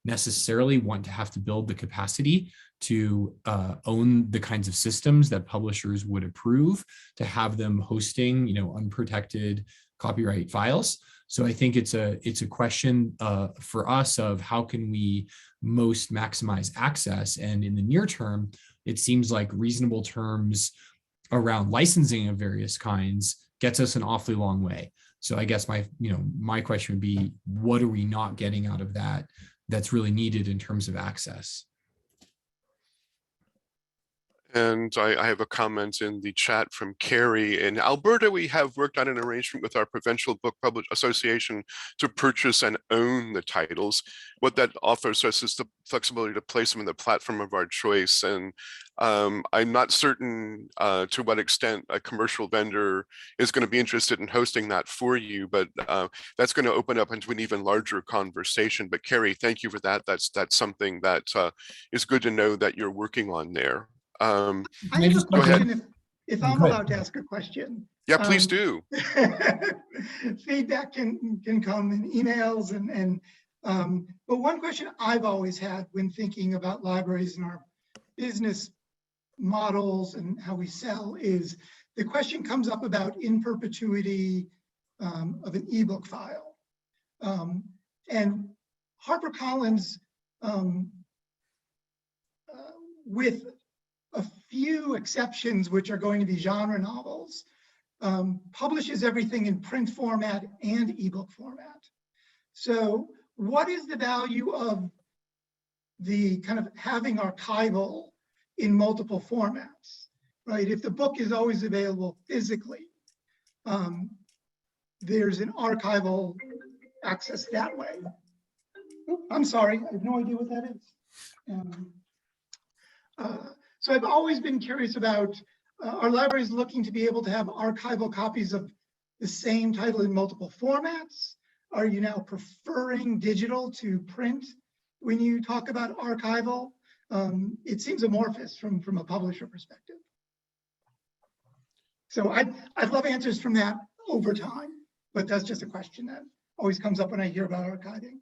necessarily want to have to build the capacity to own the kinds of systems that publishers would approve to have them hosting, unprotected copyright files. So I think it's a question for us of how can we most maximize access. And in the near term, it seems like reasonable terms around licensing of various kinds gets us an awfully long way. So I guess my question would be, what are we not getting out of that that's really needed in terms of access? And I have a comment in the chat from Carrie. In Alberta, we have worked on an arrangement with our Provincial Book Publishers Association to purchase and own the titles. What that offers us is the flexibility to place them in the platform of our choice. And I'm not certain to what extent a commercial vendor is going to be interested in hosting that for you, but that's going to open up into an even larger conversation. But Carrie, thank you for that. That's something that is good to know that you're working on there. I have a question if I'm allowed to ask a question. Yeah, please do. Feedback can come in emails but one question I've always had when thinking about libraries and our business models and how we sell is the question comes up about in perpetuity of an ebook file. And HarperCollins, with a few exceptions, which are going to be genre novels, publishes everything in print format and ebook format. So what is the value of the kind of having archival in multiple formats, right? If the book is always available physically, there's an archival access that way. Oh, I'm sorry, I have no idea what that is. So I've always been curious about, are libraries looking to be able to have archival copies of the same title in multiple formats? Are you now preferring digital to print when you talk about archival? It seems amorphous from a publisher perspective. So I'd love answers from that over time, but that's just a question that always comes up when I hear about archiving.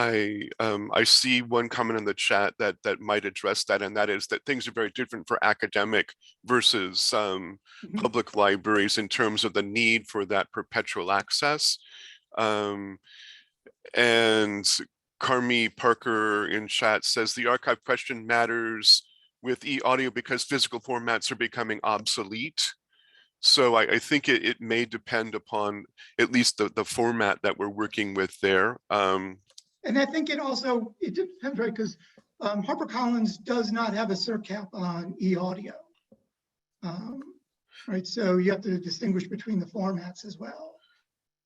I see one comment in the chat that might address that, and that is that things are very different for academic versus public libraries in terms of the need for that perpetual access. And Carmi Parker in chat says the archive question matters with e-audio because physical formats are becoming obsolete. So I think it may depend upon at least the format that we're working with there. And I think it depends, right? Because HarperCollins does not have a CERC cap on e-audio. right? So you have to distinguish between the formats as well.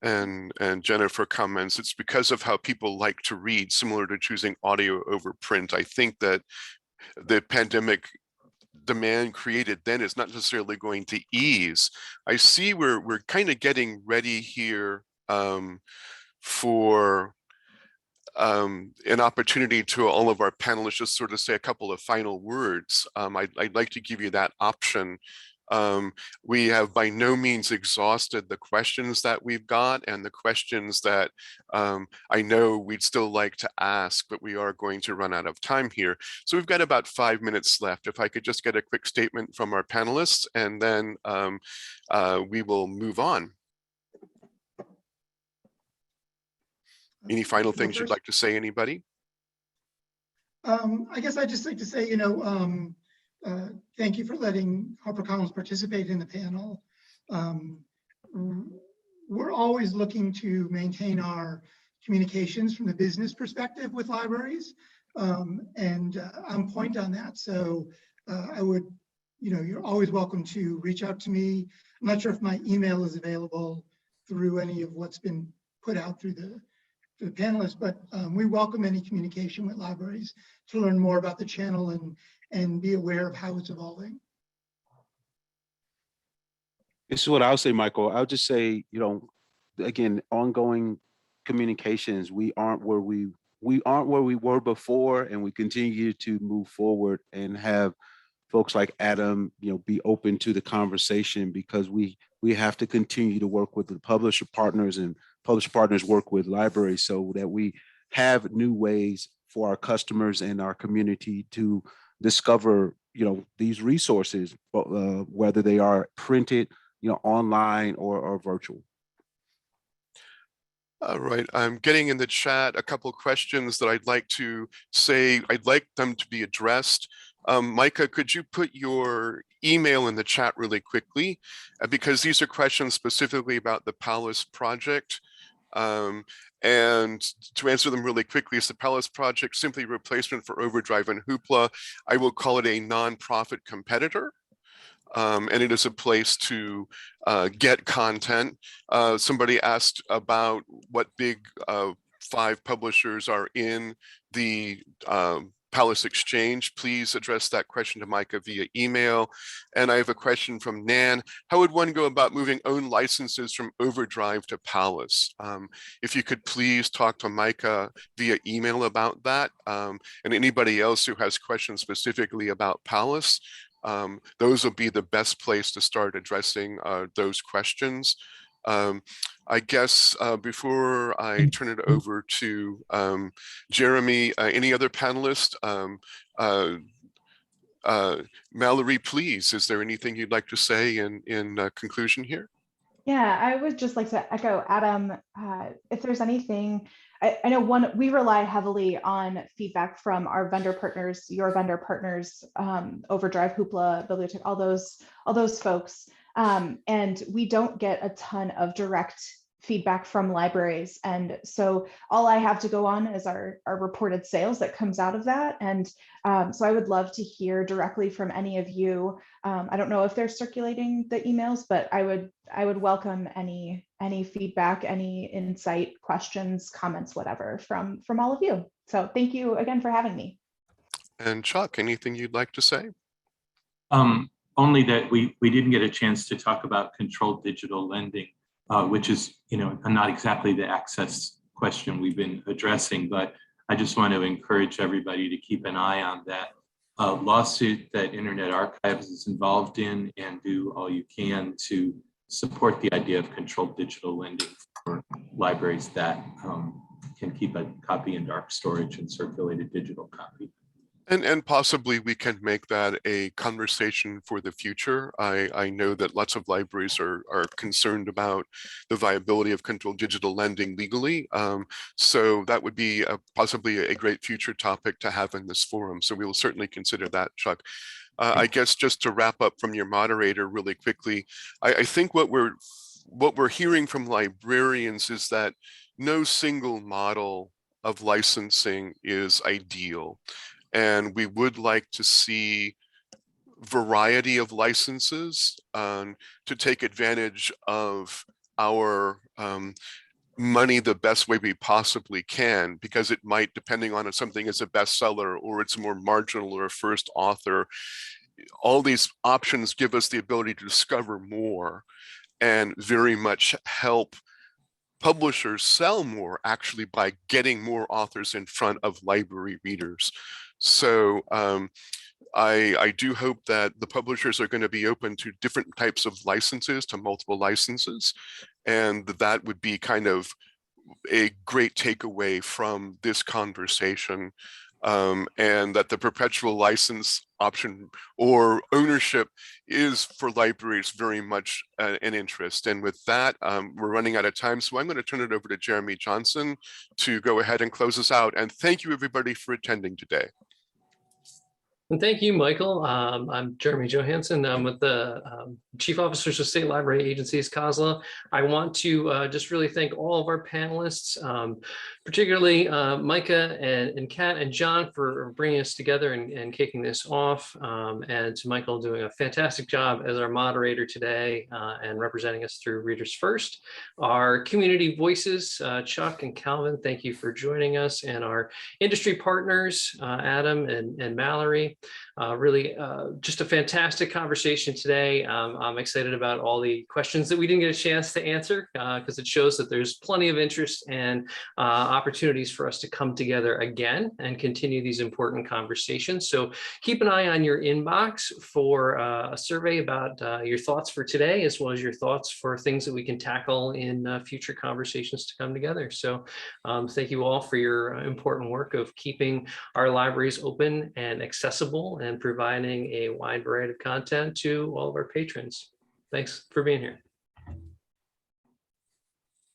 And Jennifer comments, it's because of how people like to read, similar to choosing audio over print. I think that the pandemic demand created then is not necessarily going to ease. I see we're kind of getting ready here for an opportunity to all of our panelists just sort of say a couple of final words. I'd like to give you that option. We have by no means exhausted the questions that we've got and the questions that I know we'd still like to ask, but we are going to run out of time here. So we've got about 5 minutes left. If I could just get a quick statement from our panelists, and then we will move on. Any final things you'd like to say, anybody? I guess I'd just like to say, thank you for letting HarperCollins participate in the panel. We're always looking to maintain our communications from the business perspective with libraries, and I'm point on that. So I would, you're always welcome to reach out to me. I'm not sure if my email is available through any of what's been put out through the panelists, but we welcome any communication with libraries to learn more about the channel and be aware of how it's evolving. This is what I'll say, Michael. I'll just say, again, ongoing communications. We aren't where we were before, and we continue to move forward and have folks like Adam, be open to the conversation, because we have to continue to work with the publisher partners, and publisher partners work with libraries, so that we have new ways for our customers and our community to discover, these resources, whether they are printed, online or virtual. All right, I'm getting in the chat a couple of questions that I'd like to say, I'd like them to be addressed. Micah, could you put your email in the chat really quickly? Because these are questions specifically about the Palace project. And to answer them really quickly, is the Palace project simply replacement for Overdrive and Hoopla? I will call it a nonprofit competitor. And it is a place to get content. Somebody asked about what big 5 publishers are in the Palace Exchange. Please address that question to Micah via email. And I have a question from Nan. How would one go about moving own licenses from Overdrive to Palace? If you could please talk to Micah via email about that. And anybody else who has questions specifically about Palace, those will be the best place to start addressing those questions. I guess before I turn it over to Jeremy, any other panelist? Mallori, please, is there anything you'd like to say in conclusion here? Yeah, I would just like to echo Adam. If there's anything, I know we rely heavily on feedback from our vendor partners, your vendor partners, Overdrive, Hoopla, Bibliotech, all those folks. And we don't get a ton of direct feedback from libraries. And so all I have to go on is our reported sales that comes out of that. And so I would love to hear directly from any of you. I don't know if they're circulating the emails, but I would welcome any feedback, any insight, questions, comments, whatever from all of you. So thank you again for having me. And Chuck, anything you'd like to say? Only that we didn't get a chance to talk about controlled digital lending, which is, not exactly the access question we've been addressing, but I just want to encourage everybody to keep an eye on that lawsuit that Internet Archives is involved in, and do all you can to support the idea of controlled digital lending for libraries that can keep a copy in dark storage and circulate a digital copy. And possibly we can make that a conversation for the future. I know that lots of libraries are concerned about the viability of controlled digital lending legally. So that would be possibly a great future topic to have in this forum. So we will certainly consider that, Chuck. I guess just to wrap up from your moderator really quickly, I think what we're hearing from librarians is that no single model of licensing is ideal. And we would like to see variety of licenses to take advantage of our money the best way we possibly can, because it might, depending on if something is a bestseller or it's more marginal or a first author, all these options give us the ability to discover more and very much help publishers sell more actually by getting more authors in front of library readers. So I do hope that the publishers are going to be open to different types of licenses, to multiple licenses, and that would be kind of a great takeaway from this conversation, and that the perpetual license option or ownership is for libraries very much an interest. And with that, we're running out of time, so I'm going to turn it over to Jeremy Johnson to go ahead and close us out. And thank you everybody for attending today. And thank you, Michael. I'm Jeremy Johansson. I'm with the Chief Officers of State Library Agencies, COSLA. I want to just really thank all of our panelists, particularly Micah and Kat and John for bringing us together and kicking this off, and to Michael doing a fantastic job as our moderator today and representing us through Readers First. Our community voices, Chuck and Kelvin, thank you for joining us, and our industry partners, Adam and Mallori. Really just a fantastic conversation today. I'm excited about all the questions that we didn't get a chance to answer, because it shows that there's plenty of interest and opportunities for us to come together again and continue these important conversations. So keep an eye on your inbox for a survey about your thoughts for today, as well as your thoughts for things that we can tackle in future conversations to come together. So thank you all for your important work of keeping our libraries open and accessible and providing a wide variety of content to all of our patrons. Thanks for being here.